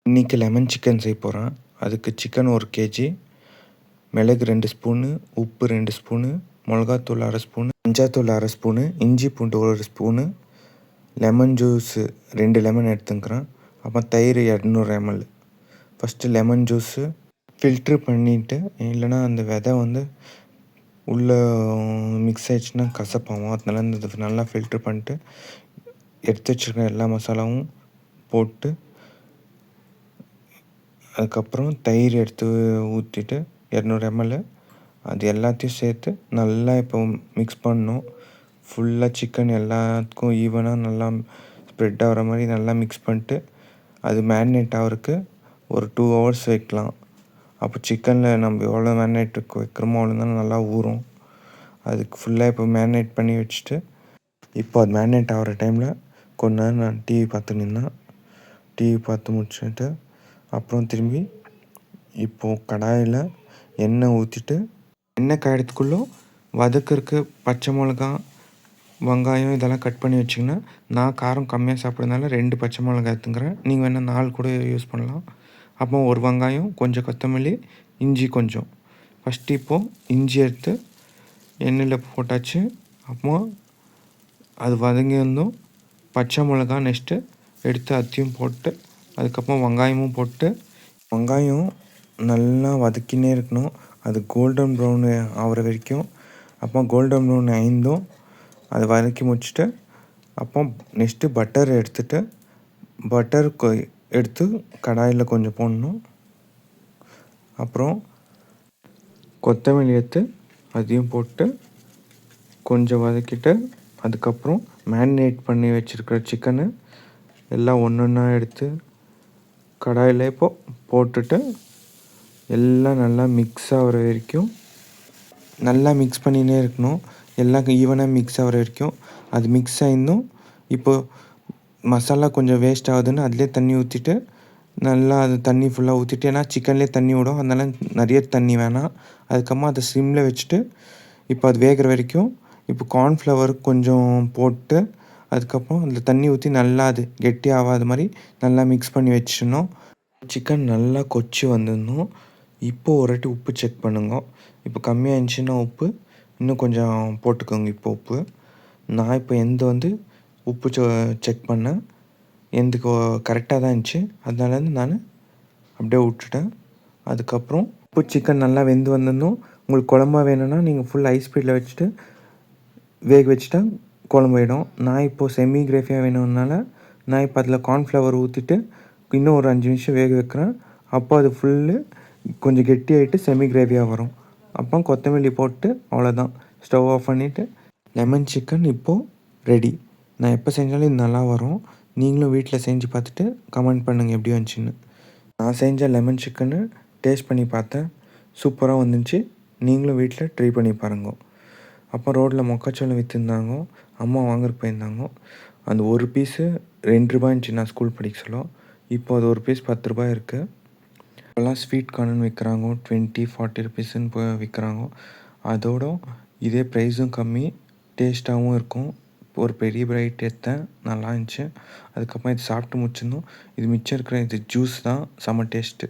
இன்றைக்கி lemon chicken செய்ய போகிறேன். அதுக்கு சிக்கன் 1 கேஜி, மிளகு 2 ஸ்பூனு, உப்பு 2 ஸ்பூனு, மிளகாத்தூள் 1/2 ஸ்பூனு, மஞ்சாத்தூள் 1/2 ஸ்பூனு, இஞ்சி பூண்டு 1 ஸ்பூனு, லெமன் ஜூஸு 2 லெமன் எடுத்துக்கிறேன். அப்புறம் தயிர் 200 ml. First lemon juice filter பண்ணிவிட்டு, இல்லைனா அந்த விதை உள்ளே மிக்ஸ் ஆகிடுச்சுன்னா கசப்பாகும். அதனால இந்த நல்லா ஃபில்ட்ரு பண்ணிட்டு எடுத்து வச்சுருக்க எல்லா மசாலாவும் போட்டு, அதுக்கப்புறம் தயிர் எடுத்து ஊற்றிட்டு 200 ml அது எல்லாத்தையும் சேர்த்து நல்லா இப்போ மிக்ஸ் பண்ணணும். ஃபுல்லாக சிக்கன் எல்லாத்துக்கும் ஈவனாக நல்லா ஸ்ப்ரெட் ஆகிற மாதிரி நல்லா மிக்ஸ் பண்ணிட்டு, அது மேரினேட் ஆகிறதுக்கு ஒரு 2 hours வைக்கலாம். அப்போ சிக்கனில் நம்ம எவ்வளோ மேரினேட் வைக்கிறோமோ அவ்வளோ தான் நல்லா ஊறும். அதுக்கு ஃபுல்லாக இப்போ மேரினேட் பண்ணி வச்சுட்டு, இப்போ அது மேரினேட் ஆகிற டைமில் கொஞ்ச நேரம் நான் டிவி பார்த்து நின்றேன். டிவி பார்த்து முடிச்சுட்டு அப்புறம் திரும்பி இப்போது கடாயில் எண்ணெய் ஊற்றிட்டு, எண்ணெய் காயறதுக்குள்ளே வதக்கிறதுக்கு பச்சை மிளகா, வெங்காயம் இதெல்லாம் கட் பண்ணி வச்சிங்கன்னா, நான் காரம் கம்மியாக சாப்பிட்றதுனால 2 பச்சை மிளகா எடுத்துக்கிறேன். நீங்கள் வேணால் 4 கூட யூஸ் பண்ணலாம். அப்போ ஒரு வெங்காயம், கொஞ்சம் கொத்தமல்லி, இஞ்சி கொஞ்சம். ஃபஸ்ட்டு இப்போது இஞ்சி எடுத்து எண்ணெயில் போட்டாச்சு. அப்போ அது வதங்கி இருந்தும் பச்சை மிளகா நெக்ஸ்ட்டு எடுத்து அதையும் போட்டு, அதுக்கப்புறம் வெங்காயமும் போட்டு, வெங்காயம் நல்லா வதக்கினே இருக்கணும். அது கோல்டன் ப்ரௌன் ஆகிற வரைக்கும். அப்போ கோல்டன் ப்ரௌன் ஆயிருந்தும் அதை வதக்கி முடிச்சுட்டு, அப்போ நெக்ஸ்ட்டு பட்டர் எடுத்துகிட்டு, பட்டர் எடுத்து கடாயில் கொஞ்சம் போடணும். அப்புறம் கொத்தமல்லி எடுத்து அதையும் போட்டு கொஞ்சம் வதக்கிட்டு, அதுக்கப்புறம் மேரினேட் பண்ணி வச்சுருக்கிற சிக்கனை எல்லாம் ஒன்று ஒன்றா எடுத்து கடாயில் இப்போது போட்டுட்டு, எல்லாம் நல்லா மிக்ஸ் ஆகிற வரைக்கும் நல்லா மிக்ஸ் பண்ணினே இருக்கணும். எல்லாம் ஈவனாக மிக்ஸ் ஆகிற வரைக்கும். அது மிக்ஸ் ஆகிருந்தும் இப்போது மசாலா கொஞ்சம் வேஸ்ட் ஆகுதுன்னு அதிலே தண்ணி ஊற்றிட்டு, நல்லா அது தண்ணி ஃபுல்லாக ஊற்றிட்டு, ஏன்னா சிக்கன்லேயே தண்ணி விடும். அதனால நிறைய தண்ணி வேணாம். அதுக்கப்புறமா அதை சிம்மில் வச்சுட்டு, இப்போ அது வேகிற வரைக்கும் இப்போ கார்ன்ஃப்ளவர் கொஞ்சம் போட்டு, அதுக்கப்புறம் அதில் தண்ணி ஊற்றி நல்லா அது கெட்டி ஆகாத மாதிரி நல்லா மிக்ஸ் பண்ணி வச்சிடணும். சிக்கன் நல்லா கொச்சி வந்துடணும். இப்போது ஒரு வாட்டி உப்பு செக் பண்ணுங்க. இப்போ கம்மியாக இருந்துச்சுன்னா உப்பு இன்னும் கொஞ்சம் போட்டுக்கோங்க. இப்போ உப்பு நான் இப்போ உப்பு செக் பண்ணேன். எந்துக்கு கரெக்டாக தான் இருந்துச்சு. அதனால நான் அப்படியே விட்டுட்டேன். அதுக்கப்புறம் உப்பு சிக்கன் நல்லா வெந்து வந்துடணும். உங்களுக்கு குழம்பா வேணும்னா நீங்கள் ஃபுல் ஹை ஸ்பீடில் வச்சுட்டு வேக வச்சுட்டா குழம்பு ஆகிடும். நான் இப்போது செமி கிரேவியாக வேணும்னால நான் இப்போ அதில் கார்ன்ஃப்ளவர் ஊற்றிட்டு இன்னும் ஒரு 5 நிமிஷம் வேக வைக்கிறேன். அப்போ அது ஃபுல்லு கொஞ்சம் கெட்டியாகிட்டு செமி கிரேவியாக வரும். அப்போ கொத்தமல்லி போட்டு அவ்வளோதான், ஸ்டவ் ஆஃப் பண்ணிவிட்டு லெமன் சிக்கன் இப்போது ரெடி. நான் எப்போ செஞ்சாலும் இது நல்லா வரும். நீங்களும் வீட்டில் செஞ்சு பார்த்துட்டு கமெண்ட் பண்ணுங்கள் எப்படி வந்துச்சுன்னு. நான் செஞ்ச லெமன் சிக்கனு டேஸ்ட் பண்ணி பார்த்தேன். சூப்பராக வந்துச்சு. நீங்களும் வீட்டில் ட்ரை பண்ணி பாருங்க. அப்போ ரோட்டில் மொக்காச்சோளம் விற்றுருந்தாங்க. அம்மா வாங்குறதுக்கு போயிருந்தாங்க. அந்த ஒரு பீஸு 2 ரூபாய் இருந்துச்சு நான் ஸ்கூல் படிக்க சொல்ல. இப்போ அது ஒரு பீஸ் 10 ரூபாய் இருக்குது. இப்போல்லாம் ஸ்வீட் கார்னுன்னு விற்கிறாங்க. 20-40 ருபீஸுன்னு போய் விற்கிறாங்க. அதோட இதே ப்ரைஸும் கம்மி, டேஸ்ட்டாகவும் இருக்கும். ஒரு பெரிய பைட் எடுத்தேன், நல்லா இருந்துச்சு. அதுக்கப்புறம் இது சாப்பிட்டு முடிச்சிருந்தோம். இது மிச்சம் இருக்கிற இது ஜூஸ் தான் செம்ம டேஸ்ட்டு.